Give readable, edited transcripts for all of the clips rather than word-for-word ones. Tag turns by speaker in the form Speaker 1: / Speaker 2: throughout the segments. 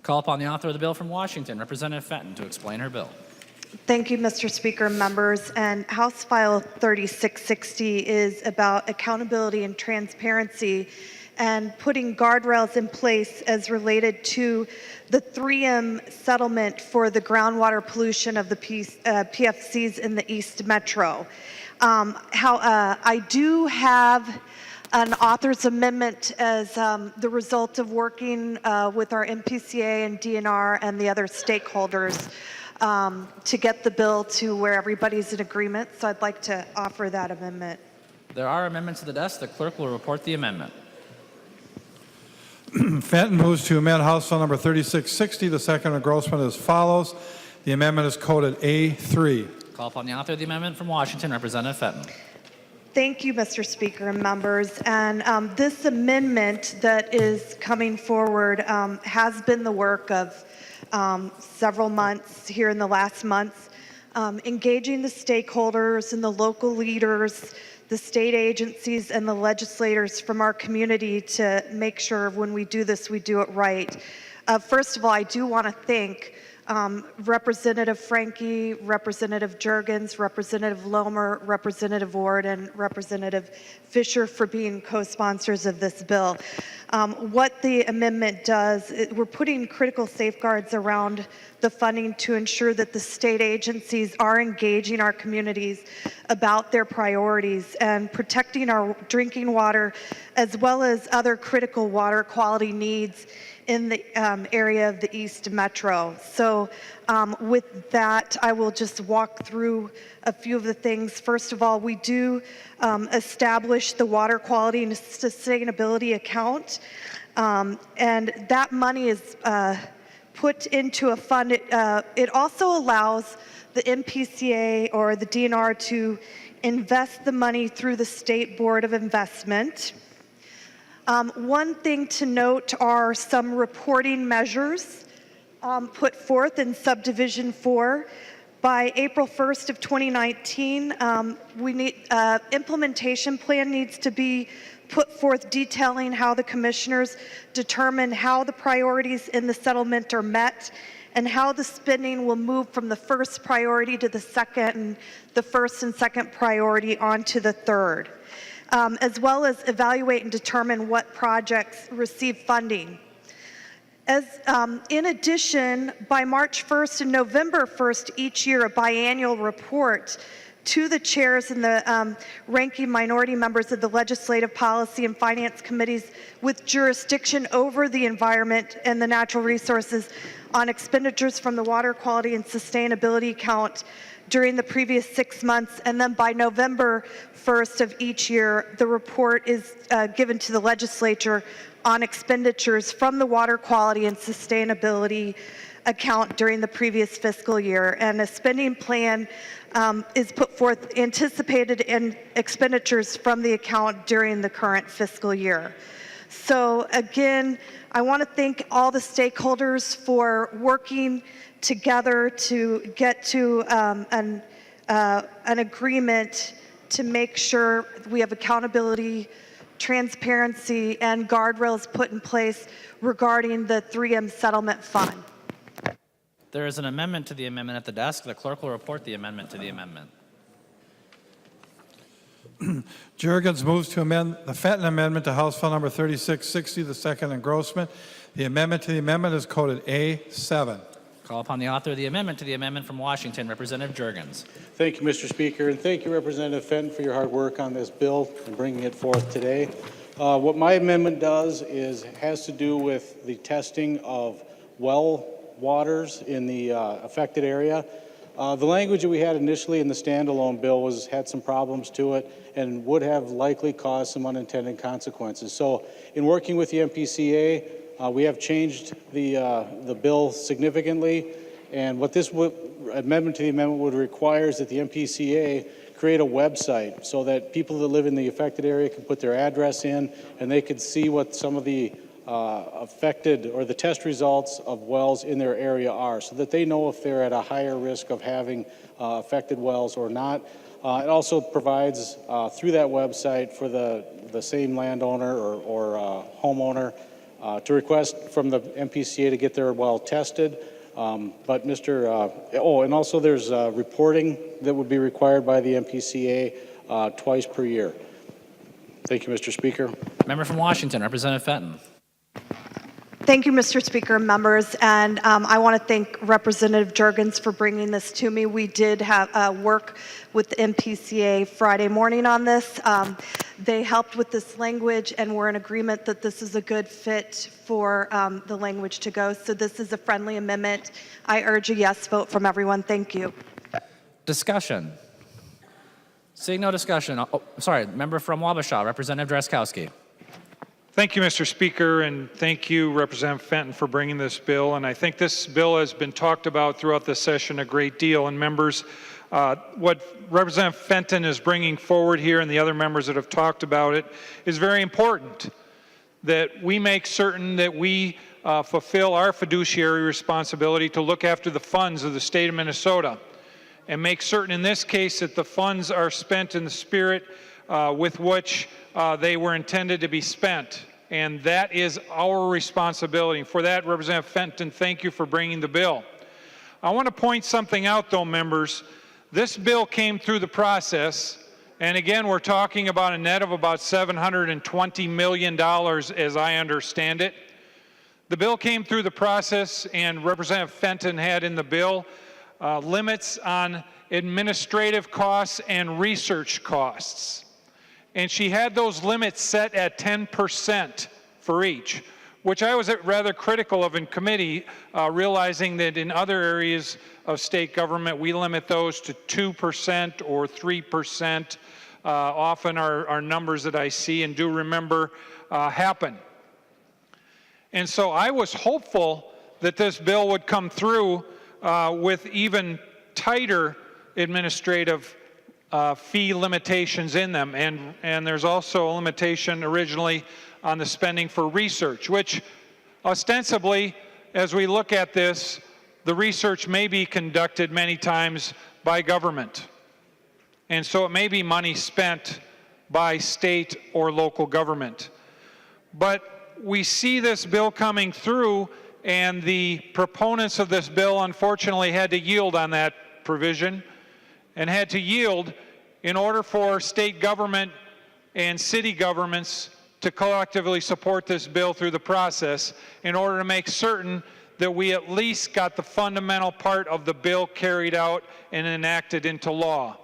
Speaker 1: Call upon the author of the bill from Washington, Representative Fenton, to explain her bill.
Speaker 2: Thank you, Mr. Speaker and members. And House File 3660 is about accountability and transparency and putting guardrails in place as related to the 3M settlement for the groundwater pollution of the PFCs in the East Metro. I do have an author's amendment as the result of working with our MPCA and DNR and the other stakeholders to get the bill to where everybody's in agreement. So I'd like to offer that amendment.
Speaker 1: There are amendments to the desk. The clerk will report the amendment.
Speaker 3: Fenton moves to amend House Bill number 3660. The second engrossment as follows. The amendment is coded A3.
Speaker 1: Call upon the author of the amendment from Washington, Representative Fenton.
Speaker 2: Thank you, Mr. Speaker and members. And this amendment that is coming forward has been the work of several months here in the last months, engaging the stakeholders and the local leaders, the state agencies and the legislators from our community to make sure when we do this, we do it right. First of all, I do want to thank Representative Franke, Representative Juergens, Representative Lomer, Representative Ward, and Representative Fisher for being co-sponsors of this bill. What the amendment does, we're putting critical safeguards around the funding to ensure that the state agencies are engaging our communities about their priorities and protecting our drinking water as well as other critical water quality needs in the area of the East Metro. So with that, I will just walk through a few of the things. First of all, we do establish the water quality and sustainability account, and that money is put into a fund. It also allows the MPCA or the DNR to invest the money through the State Board of Investment. One thing to note are some reporting measures put forth in Subdivision 4. By April 1st of 2019, implementation plan needs to be put forth detailing how the commissioners determine how the priorities in the settlement are met and how the spending will move from the first priority to the second, and the first and second priority onto the third. As well as evaluate and determine what projects receive funding. In addition, by March 1st and November 1st each year, a biannual report to the chairs and the ranking minority members of the Legislative Policy and Finance Committees with jurisdiction over the environment and the natural resources on expenditures from the Water Quality and Sustainability Account during the previous 6 months, and then by November 1st of each year, the report is given to the legislature on expenditures from the Water Quality and Sustainability Account during the previous fiscal year. And a spending plan is put forth anticipated in expenditures from the account during the current fiscal year. So again, I want to thank all the stakeholders for working together to get to an agreement to make sure we have accountability, transparency, and guardrails put in place regarding the 3M settlement fund.
Speaker 1: There is an amendment to the amendment at the desk. The clerk will report the amendment to the amendment.
Speaker 3: Juergens moves to amend the Fenton amendment to House File number 3660, the second engrossment. The amendment to the amendment is coded A7.
Speaker 1: Call upon the author of the amendment to the amendment from Washington, Representative Juergens.
Speaker 4: Thank you, Mr. Speaker, and thank you, Representative Fenton, for your hard work on this bill and bringing it forth today. What my amendment does is has to do with the testing of well waters in the affected area. The language that we had initially in the standalone bill had some problems to it and would have likely caused some unintended consequences. So in working with the MPCA, we have changed the bill significantly, and what this amendment to the amendment would require is that the MPCA create a website so that people that live in the affected area can put their address in and they could see what some of the affected or the test results of wells in their area are, so that they know if they're at a higher risk of having affected wells or not. It also provides through that website for the same landowner or homeowner to request from the MPCA to get their well tested. But and also there's reporting that would be required by the MPCA twice per year. Thank you, Mr. Speaker.
Speaker 1: Member from Washington, Representative Fenton.
Speaker 2: Thank you, Mr. Speaker and members. And I want to thank Representative Jurgens for bringing this to me. We did have work with the MPCA Friday morning on this. They helped with this language, and we're in agreement that this is a good fit for the language to go. So this is a friendly amendment. I urge a yes vote from everyone. Thank you.
Speaker 1: Discussion. Seeing no discussion. Member from Wabasha, Representative Drazkowski.
Speaker 5: Thank you, Mr. Speaker, and thank you, Representative Fenton, for bringing this bill. And I think this bill has been talked about throughout the session a great deal. And members, what Representative Fenton is bringing forward here and the other members that have talked about it is very important, that we make certain that we fulfill our fiduciary responsibility to look after the funds of the state of Minnesota and make certain in this case that the funds are spent in the spirit with which they were intended to be spent. And that is our responsibility. For that, Representative Fenton, thank you for bringing the bill. I want to point something out, though, members. This bill came through the process, and again, we're talking about a net of about $720 million, as I understand it. The bill came through the process, and Representative Fenton had in the bill limits on administrative costs and research costs. And she had those limits set at 10% for each, which I was rather critical of in committee, realizing that in other areas of state government, we limit those to 2% or 3%. Often are numbers that I see and do remember happen. And so I was hopeful that this bill would come through with even tighter administrative fee limitations in them, and there's also a limitation originally on the spending for research, which ostensibly, as we look at this, the research may be conducted many times by government, and so it may be money spent by state or local government. But we see this bill coming through, and the proponents of this bill unfortunately had to yield on that provision, and had to yield in order for state government and city governments to collectively support this bill through the process in order to make certain that we at least got the fundamental part of the bill carried out and enacted into law.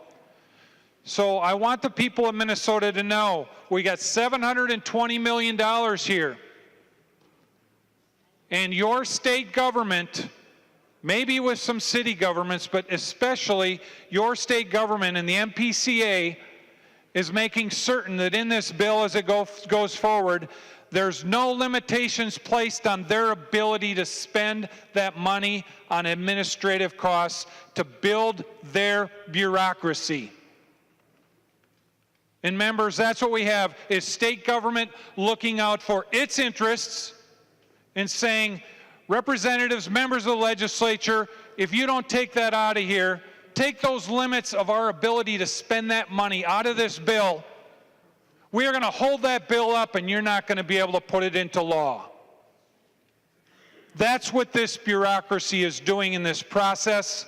Speaker 5: So I want the people of Minnesota to know we got $720 million here. And your state government, maybe with some city governments, but especially your state government and the MPCA is making certain that in this bill as it goes forward, there's no limitations placed on their ability to spend that money on administrative costs to build their bureaucracy. And members, that's what we have, is state government looking out for its interests and saying, representatives, members of the legislature, if you don't take that out of here, take those limits of our ability to spend that money out of this bill, we are going to hold that bill up and you're not going to be able to put it into law. That's what this bureaucracy is doing in this process.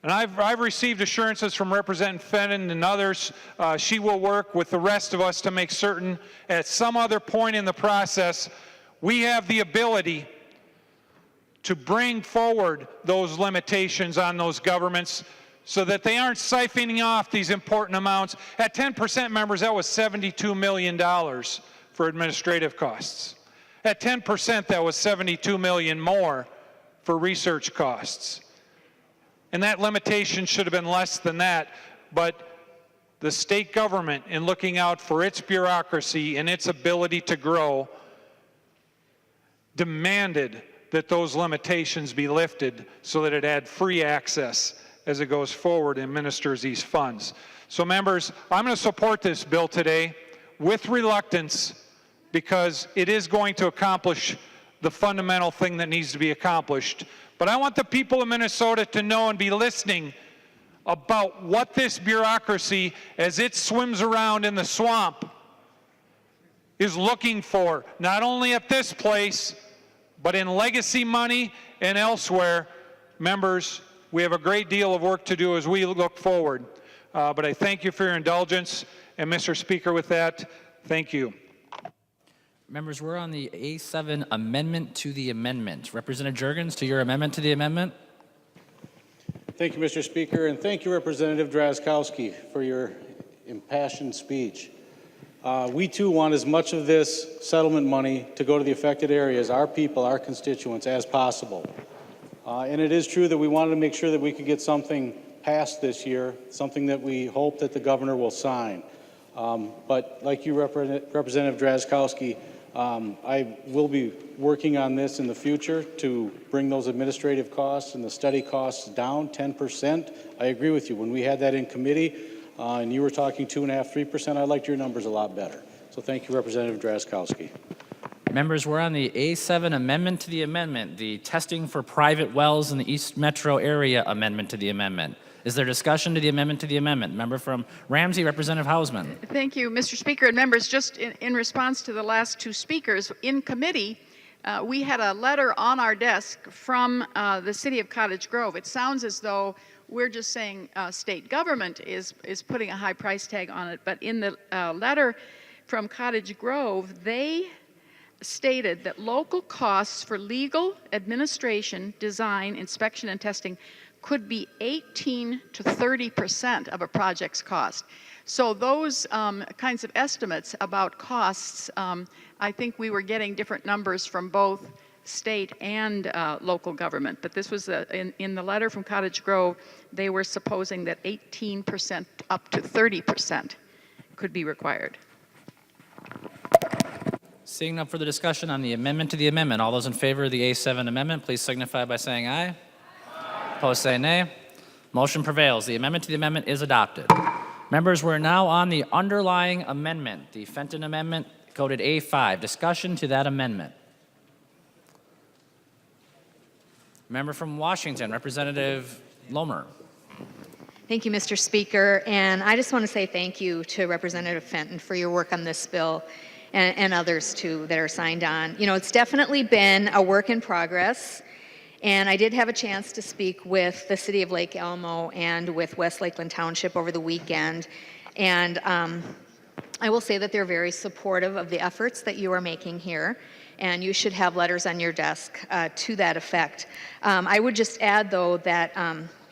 Speaker 5: And I've received assurances from Representative Fenton and others. She will work with the rest of us to make certain at some other point in the process we have the ability to bring forward those limitations on those governments so that they aren't siphoning off these important amounts. At 10%, members, that was $72 million for administrative costs. At 10%, that was $72 million more for research costs. And that limitation should have been less than that, but the state government, in looking out for its bureaucracy and its ability to grow, demanded that those limitations be lifted so that it had free access as it goes forward and administers these funds. So members, I'm going to support this bill today with reluctance because it is going to accomplish the fundamental thing that needs to be accomplished. But I want the people of Minnesota to know and be listening about what this bureaucracy, as it swims around in the swamp, is looking for, not only at this place, but in legacy money and elsewhere. Members, we have a great deal of work to do as we look forward. But I thank you for your indulgence. And Mr. Speaker, with that, thank you.
Speaker 1: Members, we're on the A7 amendment to the amendment. Representative Jurgens, to your amendment to the amendment.
Speaker 4: Thank you, Mr. Speaker, and thank you, Representative Drazkowski, for your impassioned speech. We too want as much of this settlement money to go to the affected areas, our people, our constituents, as possible. And it is true that we wanted to make sure that we could get something passed this year, something that we hope that the governor will sign. But like you, Representative Drazkowski, I will be working on this in the future to bring those administrative costs and the study costs down 10%. I agree with you. When we had that in committee and you were talking 2.5%, 3%, I liked your numbers a lot better. So thank you, Representative Drazkowski.
Speaker 1: Members, we're on the A7 amendment to the amendment, the testing for private wells in the East Metro area amendment to the amendment. Is there discussion to the amendment to the amendment? Member from Ramsey, Representative Hausman.
Speaker 6: Thank you, Mr. Speaker and members. Just in response to the last two speakers, in committee, we had a letter on our desk from the city of Cottage Grove. It sounds as though we're just saying state government is putting a high price tag on it, but in the letter from Cottage Grove, they stated that local costs for legal, administration, design, inspection, and testing could be 18 to 30% of a project's cost. So those kinds of estimates about costs, I think we were getting different numbers from both state and local government. But this was in the letter from Cottage Grove, they were supposing that 18% up to 30% could be required.
Speaker 1: Seeing no further discussion on the amendment to the amendment, all those in favor of the A7 amendment, please signify by saying aye. Opposed, say nay. Motion prevails. The amendment to the amendment is adopted. Members, we're now on the underlying amendment, the Fenton Amendment, coded A5. Discussion to that amendment. Member from Washington, Representative Lomer.
Speaker 7: Thank you, Mr. Speaker. And I just want to say thank you to Representative Fenton for your work on this bill and others too that are signed on. You know, it's definitely been a work in progress. And I did have a chance to speak with the city of Lake Elmo and with West Lakeland Township over the weekend. And I will say that they're very supportive of the efforts that you are making here. And you should have letters on your desk to that effect. I would just add, though, that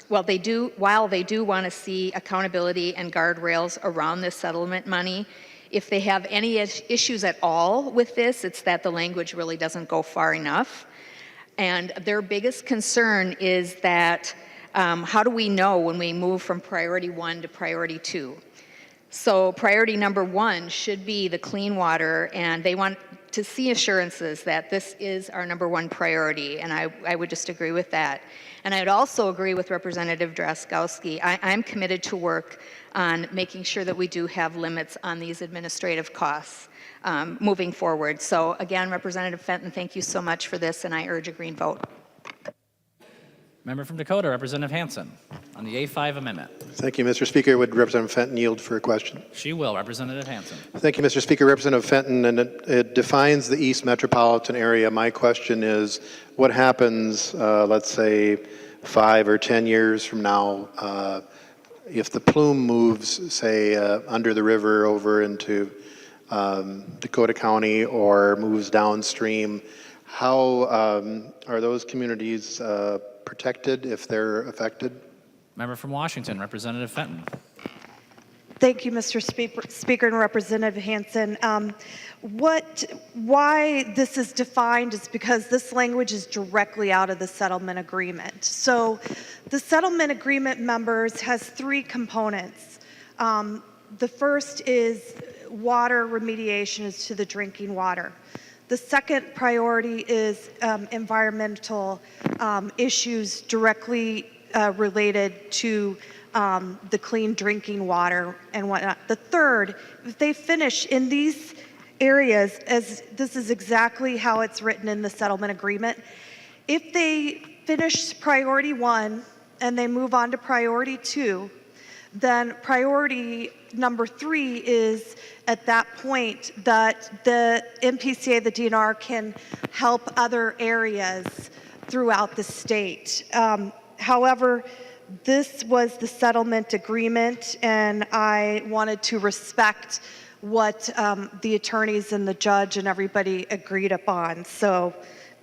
Speaker 7: while they do want to see accountability and guardrails around this settlement money, if they have any issues at all with this, it's that the language really doesn't go far enough. And their biggest concern is that how do we know when we move from priority 1 to priority 2? So priority number 1 should be the clean water, and they want to see assurances that this is our number 1 priority, and I would just agree with that. And I'd also agree with Representative Drazkowski. I'm committed to work on making sure that we do have limits on these administrative costs moving forward. So again, Representative Fenton, thank you so much for this, and I urge a green vote.
Speaker 1: Member from Dakota, Representative Hansen, on the A5 amendment.
Speaker 8: Thank you, Mr. Speaker. Would Representative Fenton yield for a question?
Speaker 1: She will. Representative Hansen.
Speaker 8: Thank you, Mr. Speaker. Representative Fenton, and it defines the East Metropolitan area. My question is, what happens, let's say, 5 or 10 years from now, if the plume moves, say, under the river over into Dakota County or moves downstream? How are those communities protected if they're affected?
Speaker 1: Member from Washington, Representative Fenton.
Speaker 2: Thank you, Mr. Speaker and Representative Hansen. Why this is defined is because this language is directly out of the settlement agreement. So the settlement agreement, members, has 3 components. The first is water remediation to the drinking water. The second priority is environmental issues directly related to the clean drinking water and whatnot. The third, if they finish in these areas, as this is exactly how it's written in the settlement agreement, if they finish priority 1 and they move on to priority 2, then priority number 3 is at that point that the MPCA, the DNR, can help other areas throughout the state. However, this was the settlement agreement, and I wanted to respect what the attorneys and the judge and everybody agreed upon. So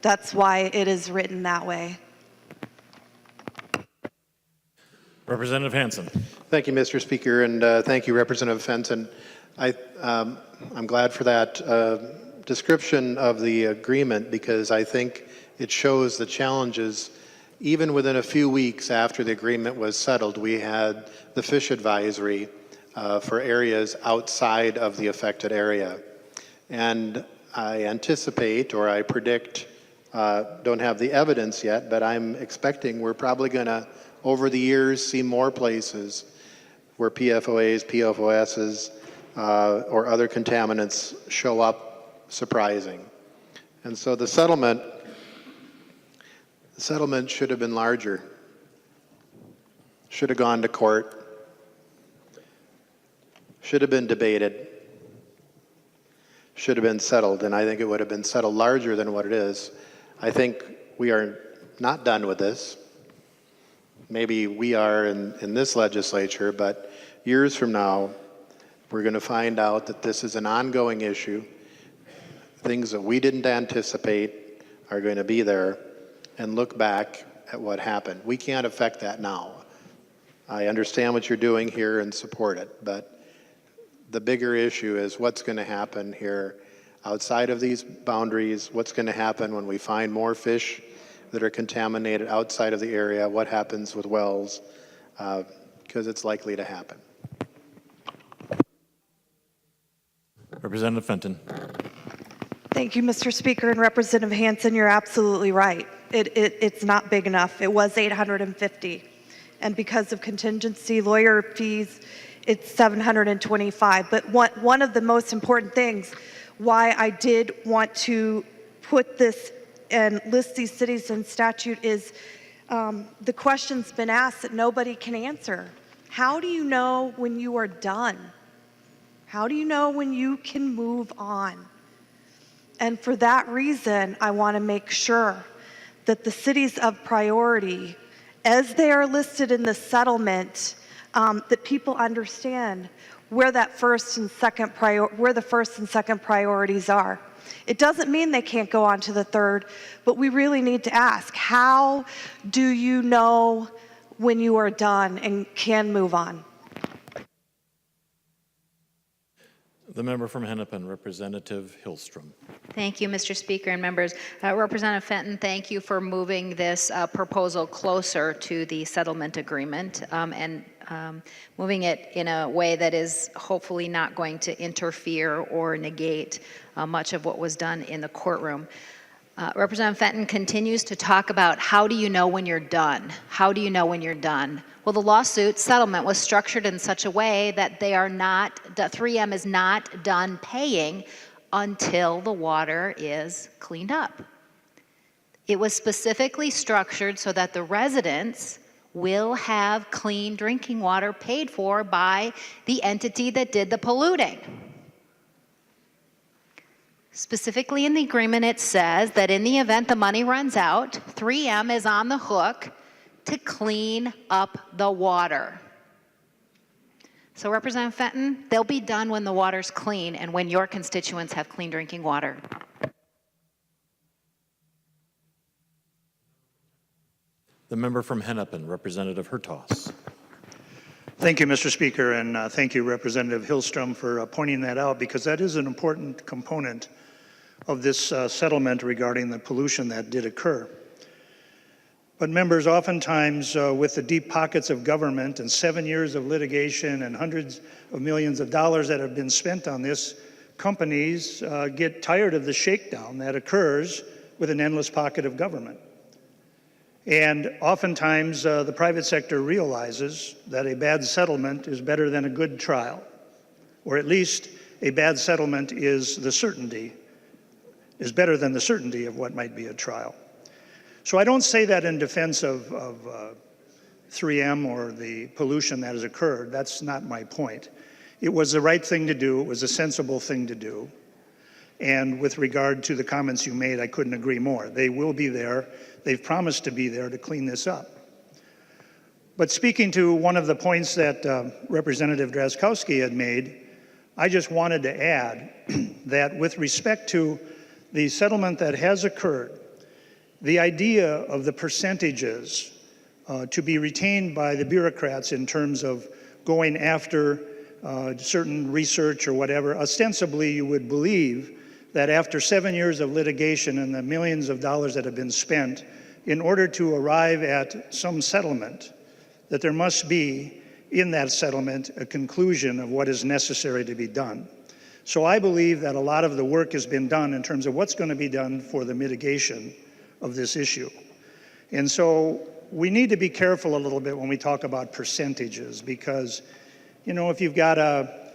Speaker 2: that's why it is written that way.
Speaker 9: Representative Hansen.
Speaker 8: Thank you, Mr. Speaker, and thank you, Representative Fenton. I'm glad for that description of the agreement because I think it shows the challenges. Even within a few weeks after the agreement was settled, we had the fish advisory for areas outside of the affected area. And I anticipate or I predict, don't have the evidence yet, but I'm expecting we're probably going to, over the years, see more places where PFOAs, PFOSs, or other contaminants show up surprising. And so the settlement should have been larger, should have gone to court, should have been debated, should have been settled, and I think it would have been settled larger than what it is. I think we are not done with this. Maybe we are in this legislature, but years from now, we're going to find out that this is an ongoing issue. Things that we didn't anticipate are going to be there, and look back at what happened. We can't affect that now. I understand what you're doing here and support it, but the bigger issue is what's going to happen here outside of these boundaries, what's going to happen when we find more fish that are contaminated outside of the area, what happens with wells, because it's likely to happen.
Speaker 9: Representative Fenton.
Speaker 2: Thank you, Mr. Speaker, and Representative Hansen, you're absolutely right. It's not big enough. It was $850, and because of contingency lawyer fees, it's $725. But one of the most important things why I did want to put this and list these cities in statute is the question's been asked that nobody can answer. How do you know when you are done? How do you know when you can move on? And for that reason, I want to make sure that the cities of priority, as they are listed in the settlement, that people understand where that where the first and second priorities are. It doesn't mean they can't go on to the third, but we really need to ask, how do you know when you are done and can move on?
Speaker 9: The member from Hennepin, Representative Hillstrom.
Speaker 7: Thank you, Mr. Speaker and members. Representative Fenton, thank you for moving this proposal closer to the settlement agreement and moving it in a way that is hopefully not going to interfere or negate much of what was done in the courtroom. Representative Fenton continues to talk about how do you know when you're done? How do you know when you're done? Well, the lawsuit settlement was structured in such a way that they are not, 3M is not done paying until the water is cleaned up. It was specifically structured so that the residents will have clean drinking water paid for by the entity that did the polluting. Specifically in the agreement, it says that in the event the money runs out, 3M is on the hook to clean up the water. So Representative Fenton, they'll be done when the water's clean and when your constituents have clean drinking water.
Speaker 9: The member from Hennepin, Representative Hertaus.
Speaker 10: Thank you, Mr. Speaker, and thank you, Representative Hillstrom, for pointing that out, because that is an important component of this settlement regarding the pollution that did occur. But members, oftentimes with the deep pockets of government and 7 years of litigation and hundreds of millions of dollars that have been spent on this, companies get tired of the shakedown that occurs with an endless pocket of government. And oftentimes the private sector realizes that a bad settlement is better than a good trial, or at least a bad settlement is better than the certainty of what might be a trial. So I don't say that in defense of 3M or the pollution that has occurred. That's not my point. It was the right thing to do. It was a sensible thing to do. And with regard to the comments you made, I couldn't agree more. They will be there. They've promised to be there to clean this up. But speaking to one of the points that Representative Drazkowski had made, I just wanted to add that with respect to the settlement that has occurred, the idea of the percentages to be retained by the bureaucrats in terms of going after certain research or whatever, ostensibly you would believe that after 7 years of litigation and the millions of dollars that have been spent, in order to arrive at some settlement, that there must be in that settlement a conclusion of what is necessary to be done. So I believe that a lot of the work has been done in terms of what's going to be done for the mitigation of this issue. And so we need to be careful a little bit when we talk about percentages, because, you know, if you've got a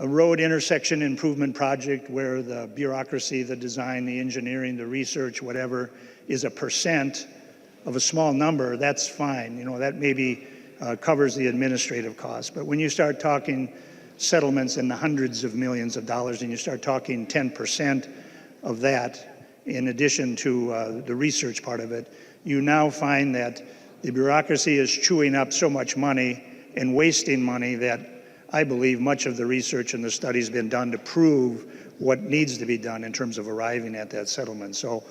Speaker 10: road intersection improvement project where the bureaucracy, the design, the engineering, the research, whatever, is a percent of a small number, that's fine. You know, that maybe covers the administrative costs. But when you start talking settlements in the hundreds of millions of dollars and you start talking 10% of that, in addition to the research part of it, you now find that the bureaucracy is chewing up so much money and wasting money that I believe much of the research and the study has been done to prove what needs to be done in terms of arriving at that settlement. So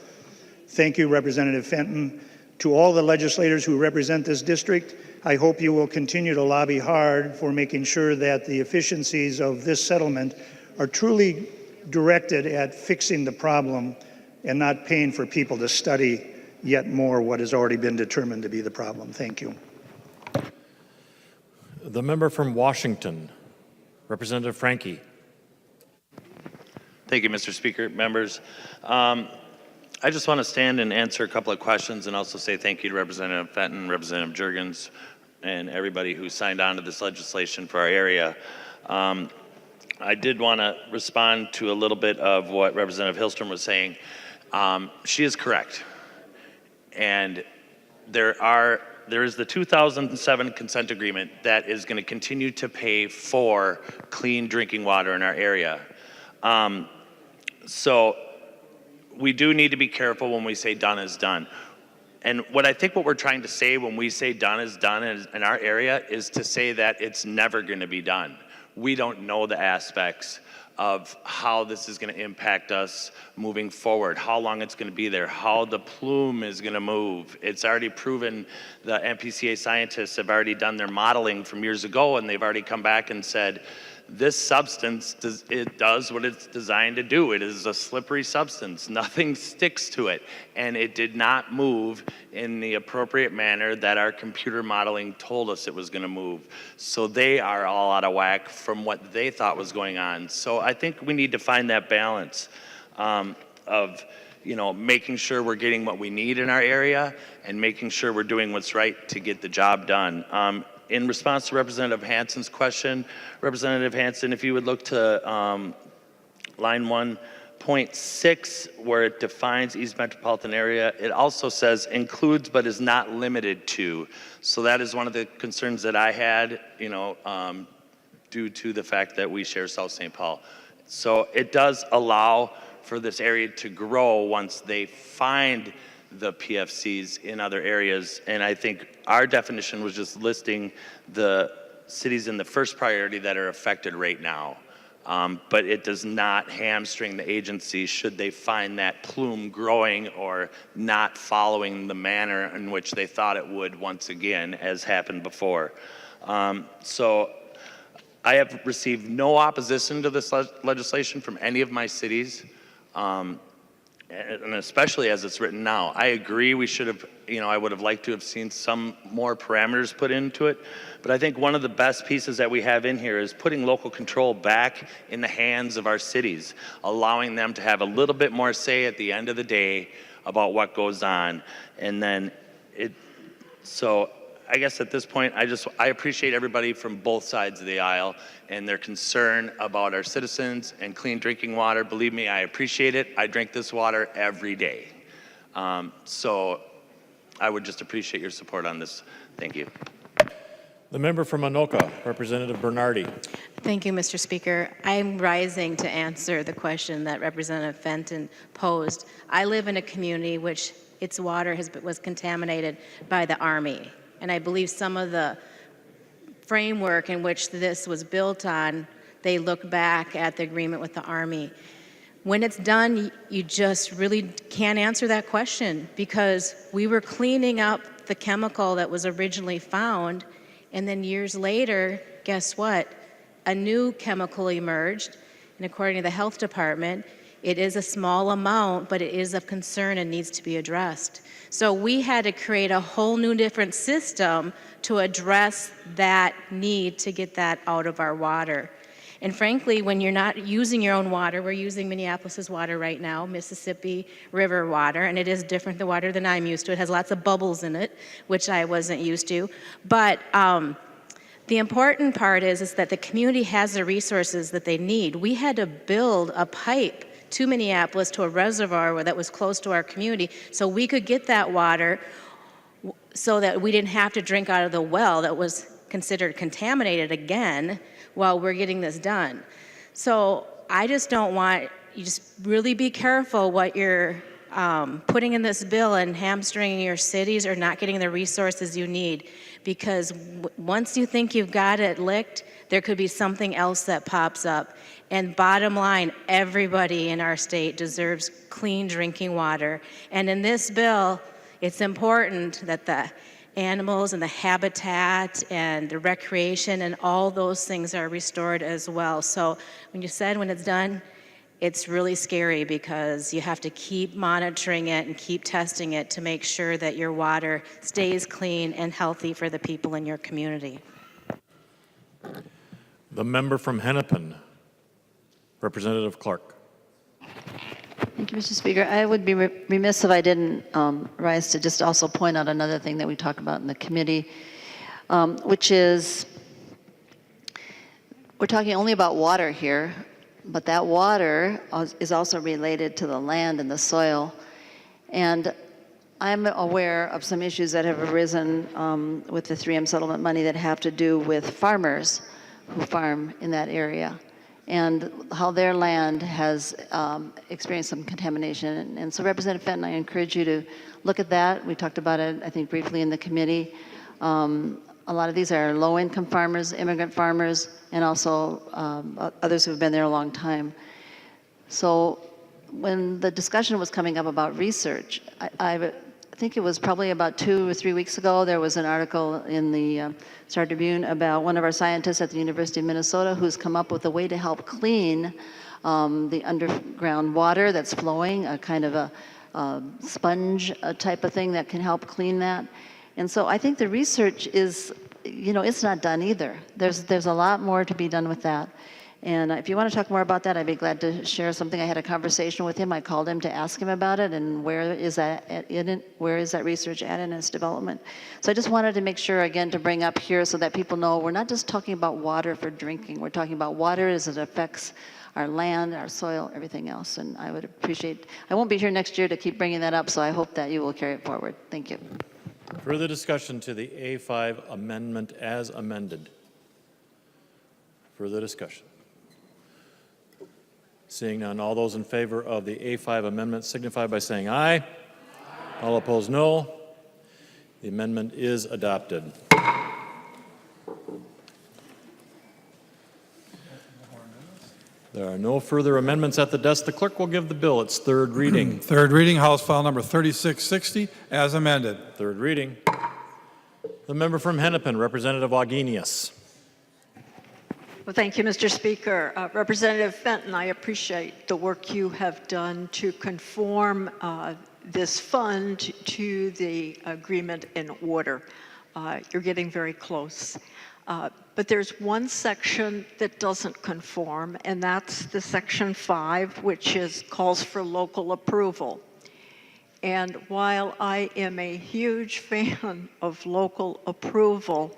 Speaker 10: thank you, Representative Fenton. To all the legislators who represent this district, I hope you will continue to lobby hard for making sure that the efficiencies of this settlement are truly directed at fixing the problem and not paying for people to study yet more what has already been determined to be the problem. Thank you.
Speaker 9: The member from Washington, Representative Frankie.
Speaker 11: Thank you, Mr. Speaker. Members, I just want to stand and answer a couple of questions and also say thank you to Representative Fenton, Representative Jurgens, and everybody who signed on to this legislation for our area. I did want to respond to a little bit of what Representative Hillstrom was saying. She is correct. And there is the 2007 consent agreement that is going to continue to pay for clean drinking water in our area. So we do need to be careful when we say done is done. And what I think what we're trying to say when we say done is done in our area is to say that it's never going to be done. We don't know the aspects of how this is going to impact us moving forward, how long it's going to be there, how the plume is going to move. It's already proven, the MPCA scientists have already done their modeling from years ago, and they've already come back and said, this substance, it does what it's designed to do. It is a slippery substance. Nothing sticks to it. And it did not move in the appropriate manner that our computer modeling told us it was going to move. So they are all out of whack from what they thought was going on. So I think we need to find that balance of, you know, making sure we're getting what we need in our area and making sure we're doing what's right to get the job done. In response to Representative Hanson's question, Representative Hanson, if you would look to line 1.6, where it defines East Metropolitan Area, it also says includes but is not limited to. So that is one of the concerns that I had, you know, due to the fact that we share South St. Paul. So it does allow for this area to grow once they find the PFCs in other areas. And I think our definition was just listing the cities in the first priority that are affected right now. But it does not hamstring the agency should they find that plume growing or not following the manner in which they thought it would once again, as happened before. So I have received no opposition to this legislation from any of my cities. And especially as it's written now. I agree we should have, you know, I would have liked to have seen some more parameters put into it, but I think one of the best pieces that we have in here is putting local control back in the hands of our cities, allowing them to have a little bit more say at the end of the day about what goes on. And then so I guess at this point, I appreciate everybody from both sides of the aisle and their concern about our citizens and clean drinking water. Believe me, I appreciate it. I drink this water every day. So I would just appreciate your support on this. Thank you.
Speaker 9: The member from Anoka, Representative Bernardi.
Speaker 12: Thank you, Mr. Speaker. I'm rising to answer the question that Representative Fenton posed. I live in a community which its water was contaminated by the Army, and I believe some of the framework in which this was built on, they look back at the agreement with the Army. When it's done, you just really can't answer that question because we were cleaning up the chemical that was originally found, and then years later, guess what? A new chemical emerged, and according to the health department, it is a small amount, but it is of concern and needs to be addressed. So we had to create a whole new different system to address that need to get that out of our water. And frankly, when you're not using your own water, we're using Minneapolis's water right now, Mississippi River water, and it is different the water than I'm used to. It has lots of bubbles in it, which I wasn't used to. But the important part is that the community has the resources that they need. We had to build a pipe to Minneapolis to a reservoir that was close to our community so we could get that water so that we didn't have to drink out of the well that was considered contaminated again while we're getting this done. So I just don't want, you just really be careful what you're putting in this bill and hamstringing your cities or not getting the resources you need, because once you think you've got it licked, there could be something else that pops up. And bottom line, everybody in our state deserves clean drinking water. And in this bill, it's important that the animals and the habitat and the recreation and all those things are restored as well. So when you said when it's done, it's really scary because you have to keep monitoring it and keep testing it to make sure that your water stays clean and healthy for the people in your community.
Speaker 9: The member from Hennepin, Representative Clark.
Speaker 13: Thank you, Mr. Speaker. I would be remiss if I didn't rise to just also point out another thing that we talk about in the committee, which is we're talking only about water here, but that water is also related to the land and the soil. And I'm aware of some issues that have arisen with the 3M settlement money that have to do with farmers who farm in that area and how their land has experienced some contamination. And so, Representative Fenton, I encourage you to look at that. We talked about it, I think, briefly in the committee. A lot of these are low-income farmers, immigrant farmers, and also others who have been there a long time. So when the discussion was coming up about research, I think it was probably about 2 or 3 weeks ago, there was an article in the Star Tribune about one of our scientists at the University of Minnesota who's come up with a way to help clean the underground water that's flowing, a kind of a sponge type of thing that can help clean that. And so I think the research is, it's not done either. There's a lot more to be done with that. And if you want to talk more about that, I'd be glad to share something. I had a conversation with him. I called him to ask him about it and where is that research at in its development. So I just wanted to make sure, again, to bring up here so that people know we're not just talking about water for drinking. We're talking about water as it affects our land, our soil, everything else. And I would appreciate, I won't be here next year to keep bringing that up, so I hope that you will carry it forward. Thank you.
Speaker 9: Further discussion to the A5 amendment as amended. Further discussion. Seeing none, all those in favor of the A5 amendment signify by saying aye. Aye. All opposed, no. The amendment is adopted. There are no further amendments at the desk. The clerk will give the bill its third reading.
Speaker 3: Third reading, House File Number 3660, as amended.
Speaker 9: Third reading. The member from Hennepin, Representative Wagenius.
Speaker 14: Well, thank you, Mr. Speaker. Representative Fenton, I appreciate the work you have done to conform this fund to the agreement in order. You're getting very close. But there's one section that doesn't conform, and that's the Section 5, which calls for local approval. And while I am a huge fan of local approval,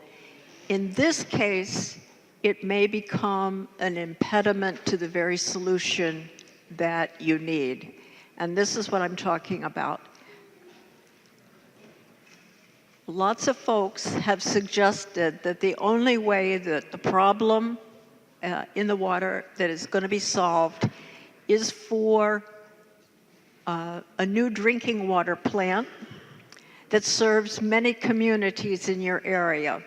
Speaker 14: in this case, it may become an impediment to the very solution that you need. And this is what I'm talking about. lots of folks have suggested that the only way that the problem in the water that is going to be solved is for a new drinking water plant that serves many communities in your area.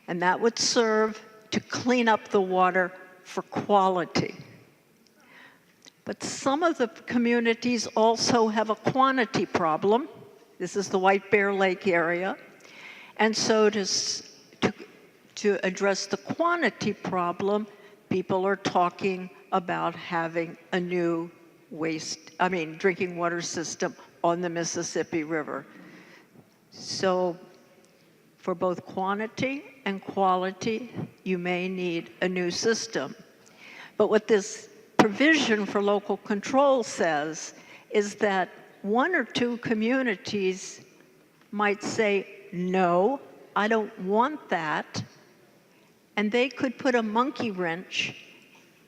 Speaker 14: And that would serve to clean up the water for quality. But some of the communities also have a quantity problem. This is the White Bear Lake area. And so to address the quantity problem, people are talking about having a new drinking water system on the Mississippi River. So for both quantity and quality, you may need a new system. But what this provision for local control says is that one or two communities might say, no, I don't want that, and they could put a monkey wrench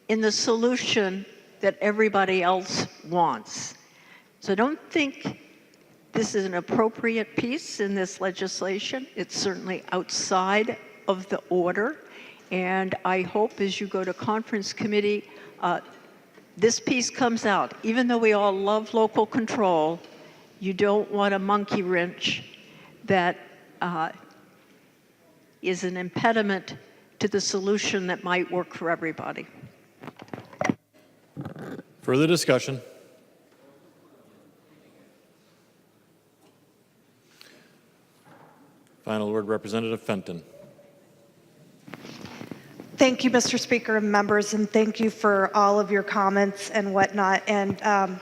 Speaker 14: in the solution that everybody else wants. So I don't think this is an appropriate piece in this legislation. It's certainly outside of the order, and I hope as you go to conference committee, this piece comes out. Even though we all love local control, you don't want a monkey wrench that is an impediment to the solution that might work for everybody.
Speaker 9: Further discussion? Final word, Representative Fenton.
Speaker 2: Thank you, Mr. Speaker and members, and thank you for all of your comments and whatnot. And I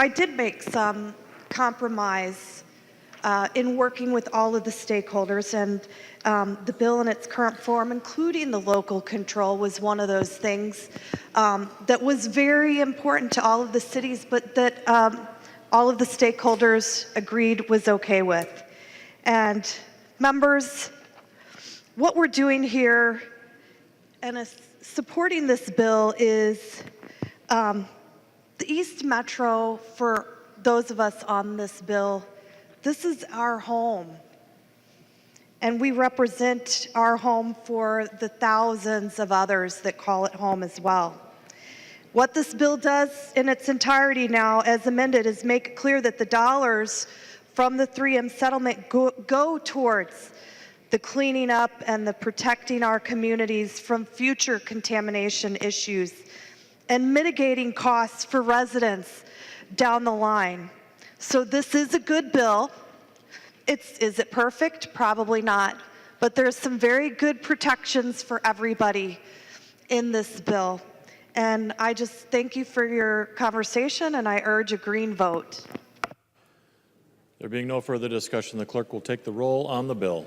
Speaker 2: did make some compromise in working with all of the stakeholders, and the bill in its current form, including the local control, was one of those things that was very important to all of the cities, but that all of the stakeholders agreed was okay with. And members, what we're doing here and supporting this bill is the East Metro, for those of us on this bill, this is our home. And we represent our home for the thousands of others that call it home as well. What this bill does in its entirety now, as amended, is make it clear that the dollars from the 3M settlement go towards the cleaning up and the protecting our communities from future contamination issues and mitigating costs for residents down the line. So this is a good bill. Is it perfect? Probably not. But there's some very good protections for everybody in this bill. And I just thank you for your conversation, and I urge a green vote.
Speaker 9: There being no further discussion, the clerk will take the roll on the bill.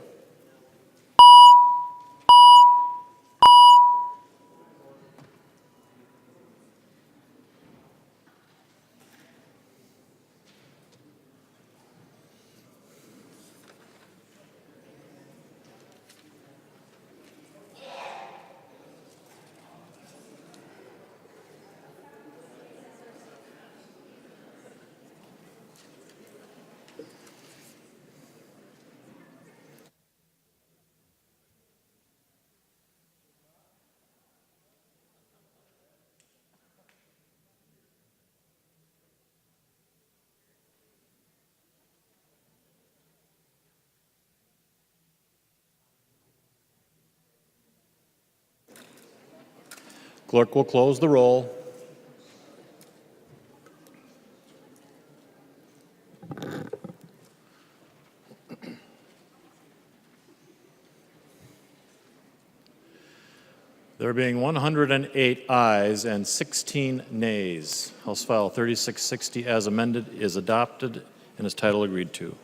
Speaker 9: Clerk will close the roll. There being 108 ayes and 16 nays, House File 3660 as amended is adopted and is title agreed to.